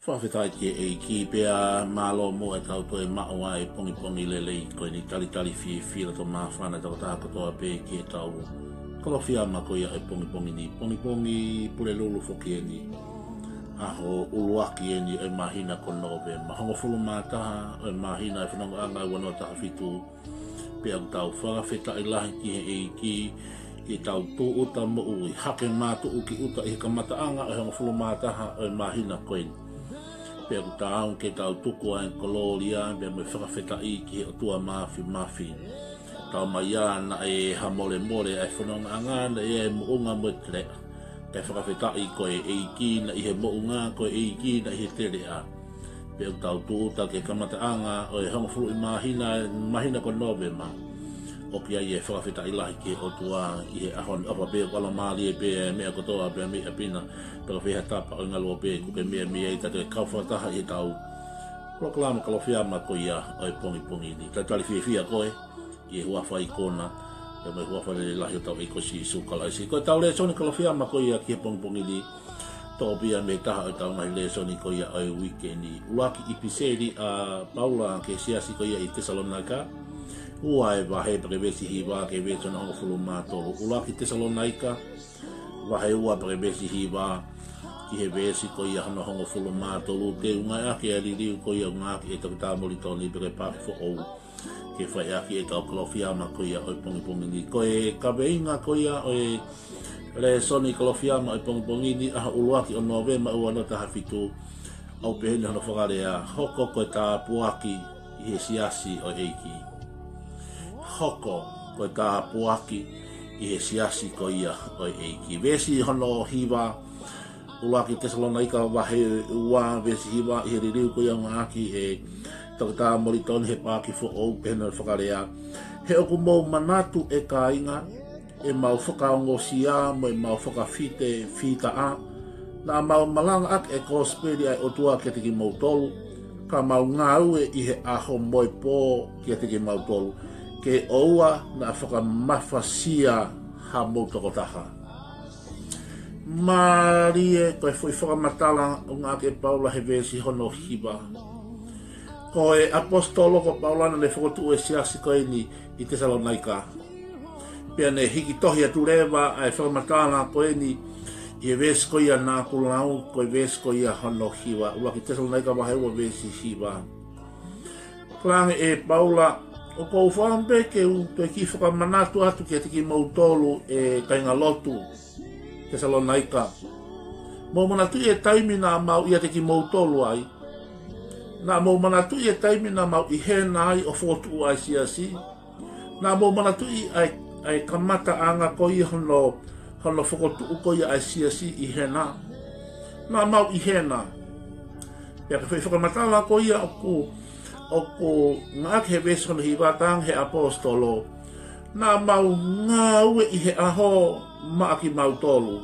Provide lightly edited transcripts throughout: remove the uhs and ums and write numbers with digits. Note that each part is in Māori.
Whawhetai ki pia malo mo e tau toi maua e pongi lelei koe ni tali fila to mawhana tau tā katoa pē ki e tau kalowhia mako ia e pongi ni pongi pule lulu whoki e ni aho uluaki e ni e mahina ko nove mahongo fulu mātaha e mahina e whanonga anga wano taha fitu pia tau whawhetai lahi ki he e ki i tau tū uta mo ui hake mātu uki uta i kamata anga e hongo fulu mātaha e mahina koe ni pia ku tāung ke tau tuku ai koloria pia me whakawhetai ki o tua mafi tau mai ana e ha mole ai whanonga anga na e muunga mo tere pia whakawhetai koe e ki na i he muunga koe e ki na i he tere a pia ku tau tuuta ke kamata anga o e hongo fulu i mahina ko novema o ki ai e whakawhetai lahi ki o tua i he ahon apa pia ku ala maali e pia mea kotoa pia mea pina pero fiha tapa o ngalo pe ku ke mea i tato e kauwhataha i tau proklama kalowhia mako ia o e pongi ni tali fia koe i e huafa i kona e mai huafa le lahi o tau e kosi i sukala isi koe tau le soni kalowhia mako ia ki e pongi ni tō pia me taha o tau ngai le soni ko ia o e weekendi ulaki i piseri a Paula ke siasi ko ia i Thessalonica ua e wahe brevesi hiwa ke veto na hongo fulu mātoro ulaki Thessalonica wahe ua brevesi hiwa ki he vesi ko ia hana hongo fulu mātolu te unga ake a ririu ko ia unga ake e takita molitoni bere pāki fo ou ke whai ake e tau kalowhiama ko ia oi pongi ni ko e kaweinga ko ia oi le soni kalowhiama oi pongi ni aha uluaki o novema ua no taha fitu au pehene hana whakarea hoko ko e tā puaki i he siasi o eiki hoko ko e tā puaki i he siasi ko ia o eiki vesi hono hiwa ulaki Thessalonica wahe ua vesi hiwa i he ririu ko ia ngaki e takita molitoni he pāki fo ou pehena whakarea he oku mou manatu e ka inga e mau whakaongosia mo e mau whakawhite whita a na mau malanga ak e kosperi ai otua ke tiki mau tolu ka mau ngau e i he aho moi pō ke tiki mau tolu ke oua na whakamafasia ha mau tokotaha Marie, koe foi whakamatala o ngā ke Paula he vesi hono hiba. Koe apostolo ko Paula na le whakotu e siasi koe ni i Thessalonica. Pia ne hiki tohi atu rewa ai whakamatala koe ni i e vesi koe ia nā kulau, koe vesi koe ia hono hiba. Ua ki Thessalonica wahe ua vesi hiba. Klange e Paula, o kou whambe ke u toi ki whakamanatu atu ki atiki mautolu e kainga lotu. Thessalonica. Mo manatu e taimi na mau ia teki mautolu ai. Na mo manatu e taimi na mau i hena ai o fotu ai siasi. Na mo manatu i ai kamata anga ko i hono fokotu uko i ai siasi i hena. Na mau i hena. Pea ka whai whakamatala ko ia oku ngā ke he veso no hiwatang he apostolo. Na mau ngā ue i he aho maaki mautolu.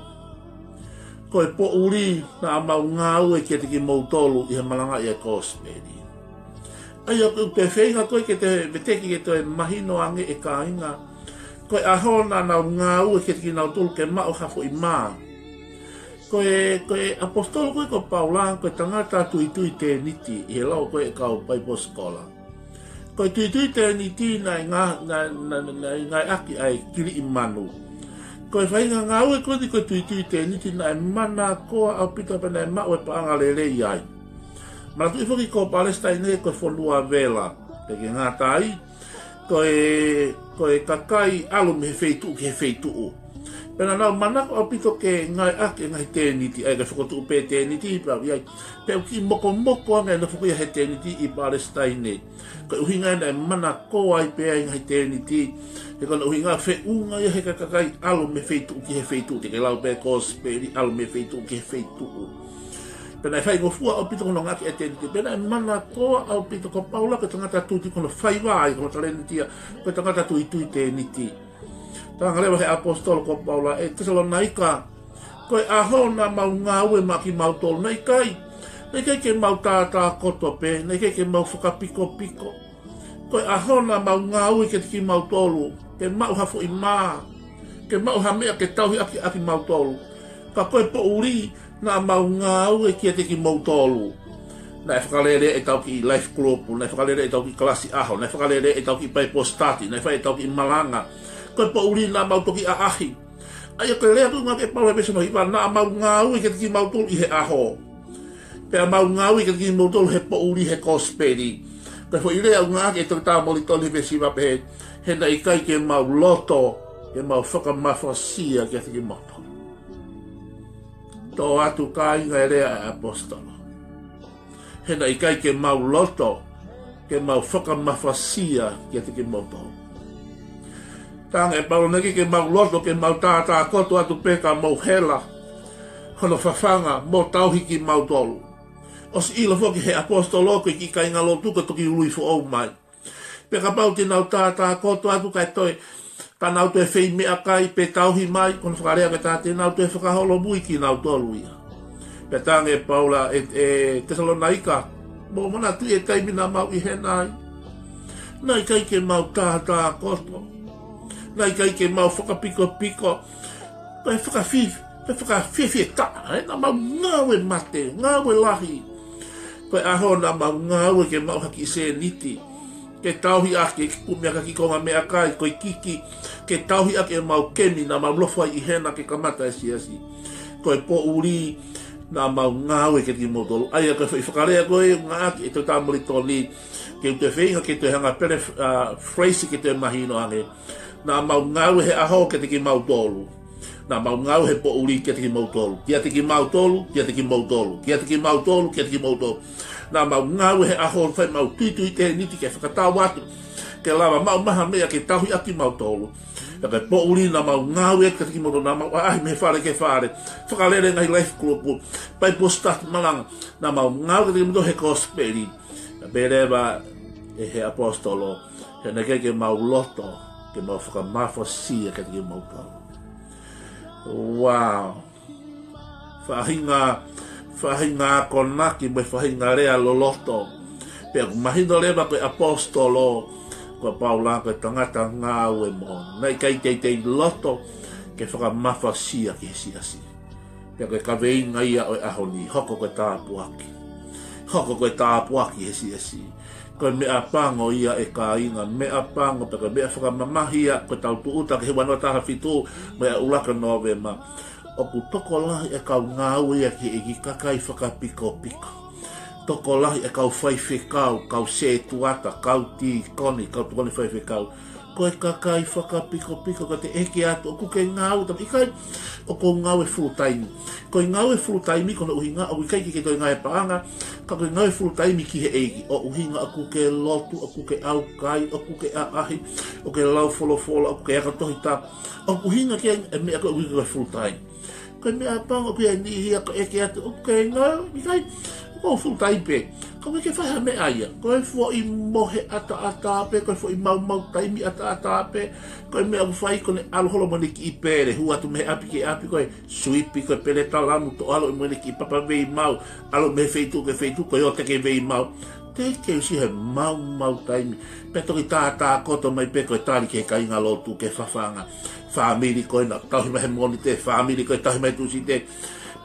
Koe po uri na mau ngau e kia tiki mautolu i he malanga i a kosperi. Ai a te whenga koe ke te veteki ke te mahino ange e ka inga. Koe aho na ngau e kia tiki mautolu ke mao hafo i maa. Koe apostolo koe ko Paula koe tangata tui te niti i he lau koe e kau Bible Scholar. Koe tui te niti na ngai aki ai kiri i manu. Koe whainga ngau e koe koe tui te niti na e mana koa au pita pena e mau e paanga lele iai. Mana tui whaki ko Palestine koe whanua vela. Peke ngā tai, koe kakai alu me he feitu ki he feitu. Pena nau mana ko au pito ke ngai ake ngai te niti, ai kai whakotu pe te niti i pau iai. Peu ki moko anga e na whakuia he te niti i Palestine. Koe uhinga e mana koa i pea ngai te niti. He kona uhinga whiunga ia he kakai alu me feitu ki he feitu. Te ke lau pe kosperi alu me feitu ki he feitu. Pena e whai ngofua au pito kono ngaki e te niti. Pena e mana koa au pito ko Paula ka tangata tuti kono whaiwai kono tale nitia. Koe tangata tui te niti. Tanga lewa he apostolo ko Paula e Thessalonica. Koe aho na mau ngau e maki mau tolu. Nei kai ke mau tātā koto pe. Nei ke mau whakapiko. Koe aho na mau ngau e ke tiki mau tolu. Ke mau hafo i maa. Ke mau hamea ke tauhi aki mau tolu. Ka koe po uri na mau ngau e kia tiki mau tolu. na whakalere e tau ki life group, na whakalere e tau ki klasi aho, na whakalere e tau ki pai postati, na whakalere e tau ki malanga, koe pa uri na mau toki a ahi. Ai koe lea tu ngā ke pau e peso no hiwa, na mau ngāu i ke tiki mau tolu i he aho. Pea mau ngāu i ke tiki mau tolu he pa uri he kosperi. Koe fo i lea ngā ke tau tā moli tolu he siwa pe he na i kai ke mau loto, ke mau whakamafasia ke tiki mau tolu. Tō atu ka inga e lea e apostolo. He na i kai ke mau loto, ke mau whakamafasia ke tiki mau tolu. Tanga e pau negi ke mau loto ke mau tātā koto atu peka mau hela. Hono whawhanga mo tauhiki mau tolu. Os ilo foki he apostolo ko ki kai ngalo tuka toki ului fo au mai. Peka pau te nau tātā koto atu kai toi. Ta nau te whei mea kai pe tauhi mai. Kono whakarea ke tāte nau te whakaholo mui ki nau tolu ia. Pe tanga e paula e Tesalonaika. Mo mana tu e taimina mau i henai. Nai kai ke mau tātā koto. Nai kai ke mau whakapiko-piko, kai whakawhiwhi e ta, na mau ngawe mate, ngawe lahi. Kai aho na mau ngawe ke mau haki se niti, ke tauhi ake, ke kumia ka kikonga mea kai, koi kiki, ke tauhi ake mau kemi, na mau lofai i hena ke kamata e siasi. Kai po uri, na mau ngawe ke ki motolo. Aia kai whakarea koe, ngā ake, e te tāmuri toni, ke te whenga, ke te hanga pere phrase ke te mahino ange. Na mau ngau he aho ke te ki mau tolu. Na mau ngau he po uri ke te ki mau tolu. Kia te ki mau tolu, kia te ki mau tolu. Kia te ki mau tolu, kia te ki mau tolu. Na mau ngau he aho whai mau tuitui te niti ke whakatau atu. Ke lawa mau maha mea ke tahui aki mau tolu. E ke po uri na mau ngau e ke te ki mau tolu. Na mau ahi me whare ke whare. Whakalere ngai life group. Pai postat malanga. Na mau ngau ke te ki mau tolu he kosperi. E berewa e he apostolo. He neke ke mau loto. Ke mau whakamafasia ke te mau tau. Wow. Whahinga konaki me whahinga rea loloto. Pea mahino lewa koe apostolo. Koe paula koe tangata ngāu e mo. Nei kai te loto ke whakamafasia ke siasi. Pea koe kaweinga ia o ahoni. Hoko koe tāpuaki. Hoko koe tāpuaki he siasi. Koe mea pango ia e ka inga, mea pango, peka mea whakamamahia, koe tau tuuta ke he wanoa taha fitu, mea ulaka nove ma. Oku toko lahi e kau ngāu ia ki e ki kakai whakapiko-piko. Toko lahi e kau whaiwhekau, kau se tuata, kau ti koni, kau tukoni whaiwhekau. Koe kakai whakapiko-piko, ka te eke atu, oku ke ngāu, tam ikai, oko ngāu e full time. Koe ngāu e full time, kona uhinga, o ikai ki toi ngāu e paanga, ka koe ngāu e full time ki he eiki. O uhinga, aku ke lotu, aku ke aukai, aku ke aahi, o ke lau folo, aku ke akatohi tā. O uhinga ke e mea koe uhinga full time. Koe mea paanga, koe nihi, ako eke atu, o ke ngāu, ikai, o full time pe. Koe ke whaha me aia. Koe fo i mohe ata pe, koe fo i mau taimi ata pe, koe mea whai kone aloholo mone ki i pere, hu atu mehe api ke api, koe suipi, koe pere talamu to alo i mone ki i papa vei mau, alo mehe feitu, koe o teke vei mau. Te keu si he mau taimi. Peto ki tātā koto mai pe, koe tāri ke ka inga lotu ke whawhanga. Whamiri koe na tauhi mahe moni te, whamiri koe tauhi mai tusi te.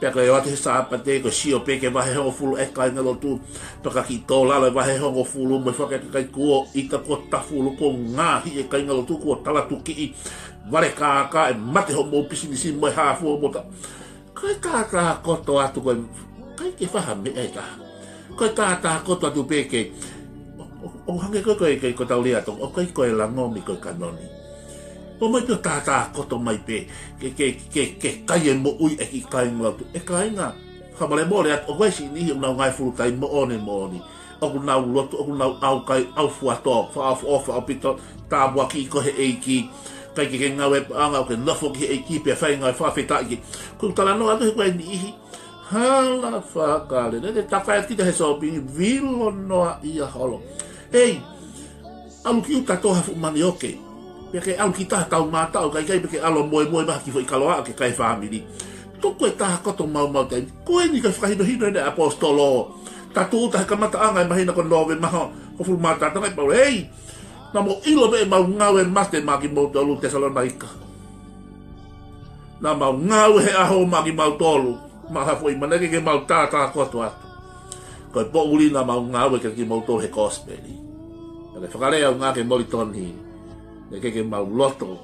Pea koe o ate he sāpa te, koe sio pe ke wahe hongo fulu e ka inga lotu. Paka ki tō lala wahe hongo fulu, me whakaka kai kuo ita ko tafulu ko ngāhi e ka inga lotu, kuo talatu ki i ware kāka e mate ho mō pisinisi moe hāfua mota. Koe tātā koto atu koe, kai ke whaha me e ka. Koe tātā koto atu pe ke, o hange koe tau lea tong, o koe langomi koe kanoni. O mai pio tātā koto mai pe, ke kai e mo ui e ki kai ngautu. E kai ngā, whamare mōre atu, o waisi nihi unau ngai furutai mo oni. Oku nau lotu, oku nau au kai, au fuato, whaafu ofa, au pito, tābua ki kohe eiki, kai ke ngau e paanga, o ke nofo ki eiki, pia whai ngai whawheta iki. Kung tala no atu he koe nihi, hala whakare, ne te tawhai kita he sopi, vilo noa ia holo. Ei, alu ki uta toha fu mani oke. Pea ke alu ki taha tau mātau, kai peke alo moe maha ki fo i kaloa ke kai whamiri. Toko e taha koto mau taimi. Koe ni kai whakahino ene apostolo. Tatu uta he kamata anga e mahina ko nove maha. Ko fulu mātata ngai pau, hei! Na mo ilo me e mau ngau e mate maki mau tolu Tesalonaika. Na mau ngau he aho maki mau tolu. Maha fo i maneke ke mau tātā koto atu. Ko po uli na mau ngā we ke mau tō he kospeli. Ele whakarea o ngā ke mori toni. Ne ke mau loto,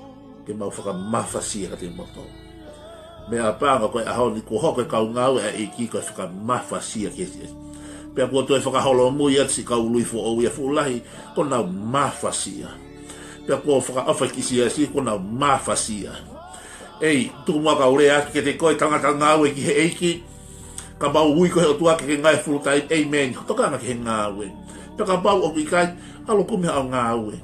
ke mau whakamawhasia ka te moto. Mea pānga koe ahoni ko hoko kau ngau e iki koe whakamawhasia ke se. Pea kua toi whakaholo mui at si kau lui fo au ia fulahi, ko nau mawhasia. Pea kua whakaawha kisia si, ko nau mawhasia. Ei, tuku mua kau rea ki ke te koe tangata ngau e ki he eiki, ka bau hui koe o tuake ke ngai fulutai, amen, toka nga ki he ngau e. Pea ka bau o ki kai, alo kumiha au ngau e.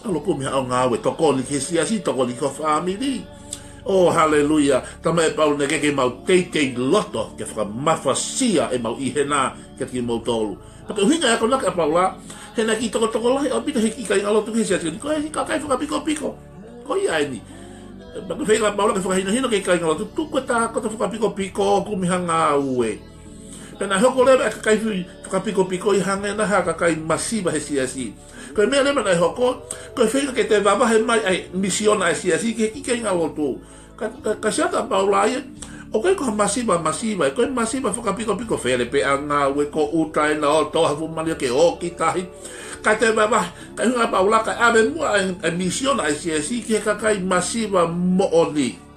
Alo kumiha au ngau e, toko ni ke sia si, toko ni ko family. Oh, hallelujah. Tama e pau neke ke mau teitei loto ke whakamawhasia e mau ihena ke ki mau tolu. Paka uhinga e ako naka e pau la, hena ki toko lahi, o pita hiki ka inga lotu ke sia tia, ko e hika kai whakapiko-piko. Ko ia e ni. Paka whaila pau la ke whakahino-hino ke ka inga lotu, tuku e tā kota whakapiko-piko kumiha ngā ue. Pena hoko lewa e ka kai whakapiko-piko i hanga e naha ka kai masiba he sia si. Koe mea lema nai hoko, koe whenga ke te wawahe mai ai misiona e siasi ke ike inga lotu. Ka siata paulai, o koe koha masiba, koe masiba whakapiko-piko where pe a ngā ue ko utai na o toha fumania ke oki tahi. Ka te wawahe, ka hunga paula ka ame mua e misiona e siasi ke kakai masiba mooni.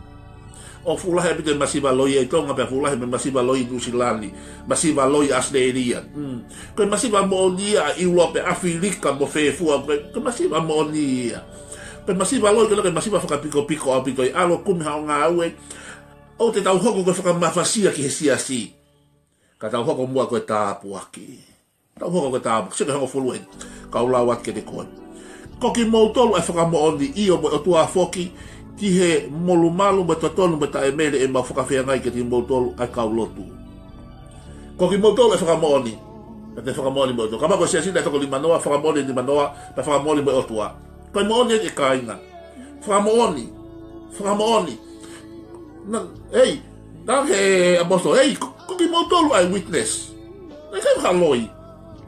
O fulahe pite masiba loi e tonga pe fulahe me masiba loi Nusilani, masiba loi Australia. Koe masiba moonia i ua pe Afrika mo whefua, koe masiba moonia. Pe masiba loi ke masiba whakapiko-piko au pito i alo kumiha o ngā ue, o te tau hoko koe whakamawhasia ki he siasi. Ka tau hoko mua koe tāpuaki. Tau hoko koe tāpuaki, sika hoko fulue, ka ula wat ke te koe. Koki mautolu e whakamooni i o mo o tua foki, ki he molu malu me tatonu me ta e mele e mau whakawhia ngai ke ti mautolu ai kau lotu. Ko ki mautolu e whakamooni. E te whakamooni me otua. Ka mako siasina e toko li manoa, whakamooni ni manoa, pe whakamooni me otua. Koe mooni e kainga. Whakamooni. Whakamooni. Ei, nā he aposto, ei, ko ki mautolu ai witness. Nei kai whakaloi.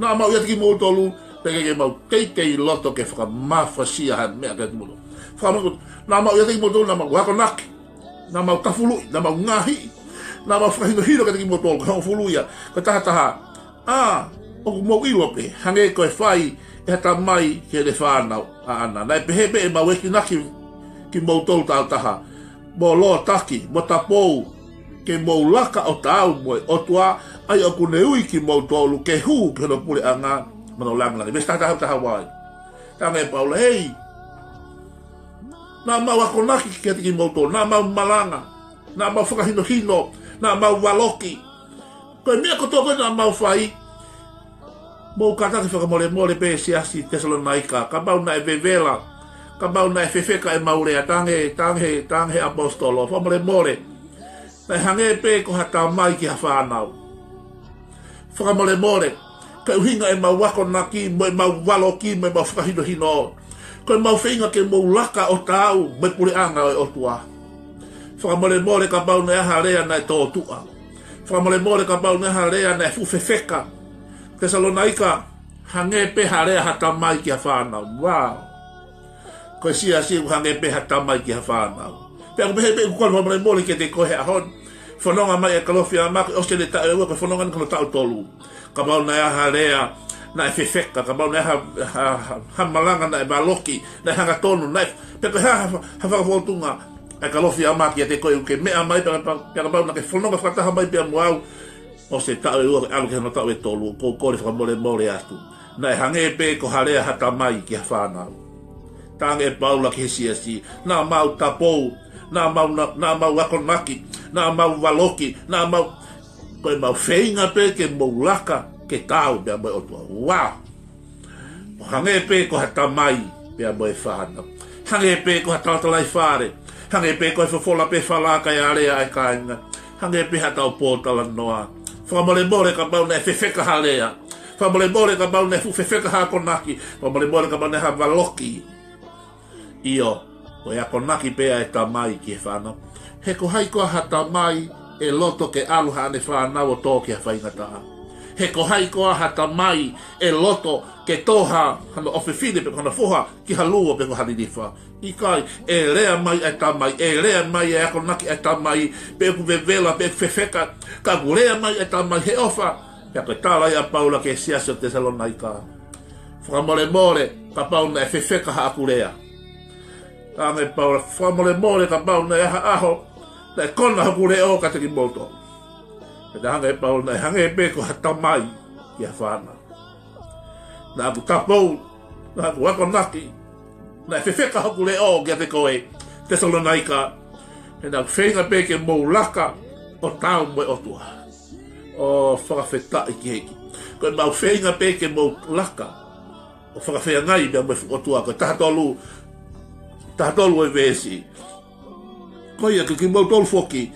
Nā mau ia te ki mautolu, pe ke mau teitei loto ke whakamawhasia han mea ke tumulo. Whakamooni. Nā mau ia te imoto, nā mau wakonaki, nā mau tafului, nā mau ngahi, nā mau whakahino-hino ka te imoto, ka hong fuluia, ka taha-taha. O ku mau ilope, hange koe whai, e hata mai ke le whānau a ana. Nai pehepe e mau eki naki ki mau tolu tāu taha. Mo loa taki, mo tapou, ke mau laka o tāu moe, o tua, ai o kune ui ki mau tolu, ke hū, ke no pule a ngā, mano langlani. Mes taha wai. Tange paula, hei, nā mau akonaki ki ati ki mauto, nā mau malanga, nā mau whakahino-hino, nā mau waloki. Koe mea kotoa koe nā mau whai, mou kataki whakamore pe siasi Thessalonica, ka mau na e vevela, ka mau na e whewheka e maurea, tange apostolo, whamore, na hange pe ko hata mai ki ha whanau. Whakamore, ka uhinga e mau wakonaki, mo e mau waloki, mo e mau whakahino-hino, koe mau whinga ke mau laka o tāu, me pule anga o tua. Whakamore ka mau na aha rea na e tōtua. Whakamore ka mau na aha rea na e fuwhewheka. Thessalonica, hange pe harea hata mai ki ha whanau. Wow! Koe sia hange pe hata mai ki ha whanau. Pea kumehe pe kukon whakamore ke te kohe ahon. Whanonga mai e kalofia maki, o se le tae ua, koe whanonga ni kono tau tolu. Ka mau na aha rea, na e whewheka, ka mau na hamalanga na e baloki, na e hanga tonu, na e peka whakawhotunga, e ka lofi amaki a te koe uke mea mai, peka mau na ke whanonga whakataha mai pia muau, o se tau e ua, alu ke hana tau e tolu, ko kore whakamore atu, na e hange pe ko harea hata mai ki ha whanau. Tange e paula ki he siasi, na mau tapou, na mau akonaki, na mau waloki, na mau, koe mau whainga pe ke mau laka, ke tau pia mai otua. Wow! Hange pe ko hata mai pia mai whana. Hange pe ko hata talai whare. Hange pe ko e whawhola pe whalaka e area e kainga. Hange pe hata o pōtala noa. Whamore ka mau ne whewheka harea. Whamore ka mau ne whewheka ha konaki. Whamore ka mau ne ha waloki. Io, ko e a konaki pea e ta mai ki e whana. He ko haikoa hata mai e loto ke aluha ane whana o tō ki a whaingataa. He ko hai koa hata mai e loto ke toha hana ofefine pe kona foha ki halua pe ko halinifa. I kai, e rea mai e tamai, e rea mai e akonaki e tamai, pe ku vevela, pe ku whewheka, ka ku rea mai e tamai, he ofa, Pea koe tāla ia Paula ke siasi o Tesalonaika. Whakamole mole ka Paula e whewheka haakurea. Tāngai Paula, whakamole mole ka Paula e aha aho, na e kona hakure o ka teki moto. E te hanga e Paula e hange e peko hatamai ki a whana. Na aku tapou, na aku wako naki, na e whewheka hakure o ki a te koe Tesalonaika. E na whenga peke mou laka o tau moe otua. O whakawheta i ki heki. Koe mau whenga peke mou laka o whakawhea ngai mea moe otua. Koe tahatolu e vesi. Koe ia ki mau tolu foki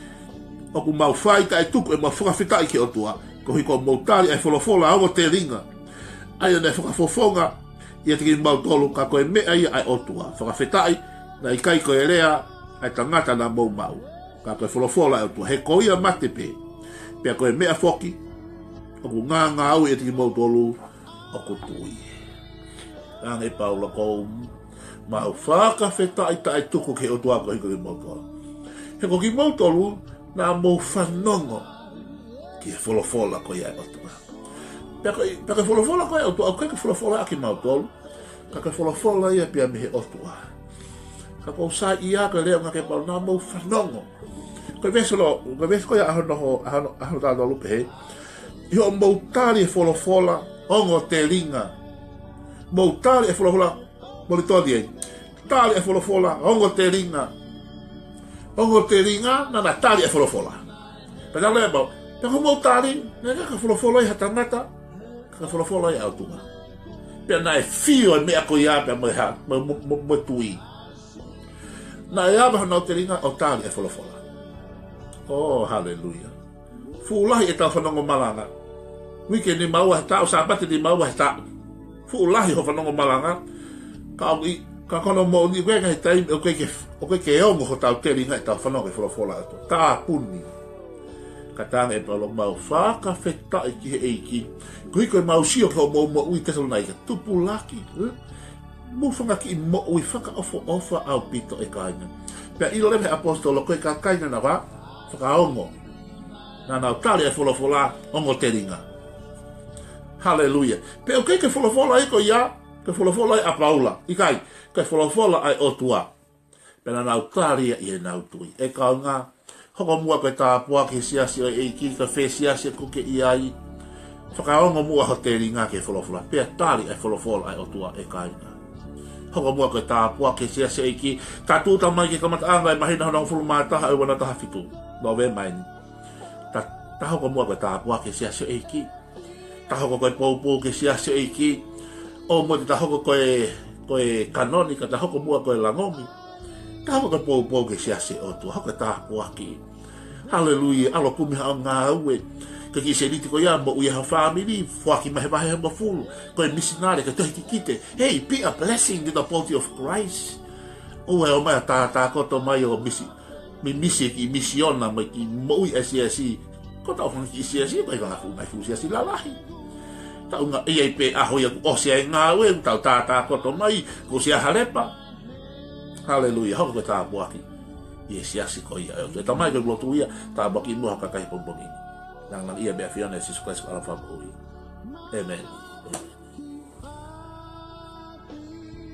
o ku mau whaita e tuku e mau whakawheta i ki otua. Ko hiko mau tari ai wholofola au o te ringa. Ai ane whakafofonga ia te ki mau tolu ka koe mea ia ai otua. Whakawheta i na i kai koe rea ai tangata na mau mau. Ka koe wholofola e otua. He ko ia mate pe. Pea koe mea foki o ku ngā au e te ki mau tolu o ku tui. Nāngai Paula ko mau whakawheta i tai tuku ke otua ko hiko ki mau tolu. He ko ki mau tolu na mau whanongo ki e wholofola ko ia e otua. Pea koe wholofola ko ia otua, au kai ka wholofola a ki mau tolu, ka koe wholofola ia pia me he otua. Ka kou sa ia ka leo ngake Paula na mau whanongo. Koe vesolo, koe vesolo ia ahono tātou lupe he. Iho mau tari e wholofola ongo te ringa. Mau tari e wholofola, moli tōdi e. Tari e wholofola ongo te ringa. Ongo te ringa, nana tari e wholofola. Pena lea mau, peko mau tari, nega ka wholofola i hatamata, ka wholofola i autunga. Pena e fio e mea ko ia pia mo tui. Na e aba hanau te ringa o tari e wholofola. Oh, hallelujah. Fuulahi e tau whanongo malanga. Weekend ni maua he tau, sabate ni maua he tau. Fuulahi ho whanongo malanga. Ka kono mo ni wenga he taimi o koe ke ongo ho tau te ringa e tau whanongo e wholofola ato. Tā puni. Ka tāna e palo mau whaka wheta i ki he eiki. Kui koe mau sio kau mo ui Tesalonaika. Tupu laki. Mu whanga ki i mo ui whaka ofa au pito e kainga. Pea ilo lewe apostolo koe ka kainga na wā. Whakaongo. Nā nau tari e wholofola ongo te ringa. Hallelujah. Pe o kei ke wholofola i ko ia, ke wholofola i a Paula. I kai, ke wholofola ai otua. Pe nā nau tari i e nau tui. E kau ngā, hoko mua koe tāpua ke siasi o e ki, ka whē siasi ko ke i ai. Whakaongo mua ho te ringa ke wholofola. Pe tari e wholofola ai otua e kai ngā. Hoko mua koe tāpua ke siasi o e ki, tā tūta mai ke kamata anga e mahina honong fulumataha e wana taha fitu. No ve mai ni. Ta hoko mua koe tāpua ke siasi o e ki. Ta hoko koe pou ke siasi o e ki. O mo te ta hoko koe kanonika, ta hoko mua koe langomi. Ta hoko koe pou ke siasi o tu. Hoko tāpua ki. Hallelujah. Alo kumiha o ngā ue. Ka ki se niti ko ia mo uia ha family. Fuaki mahe mahe ma fulu. Koe misinare ka tohi kite. Hey, be a blessing to the body of Christ. O e o mai tā koto mai o misi ki misiona mai ki moui asiasi ko tau whanga ki asiasi mai wanga fu mai fu asiasi lalahi tau nga ei pe aho ia o sia ngā ue tau tā koto mai ko sia harepa hallelujah hoko ko tā buaki i asiasi ko ia e ta mai ko glotu ia tā buaki mua kakai pombongi nang ia bea fiona Jesus Christ ala whamu amen.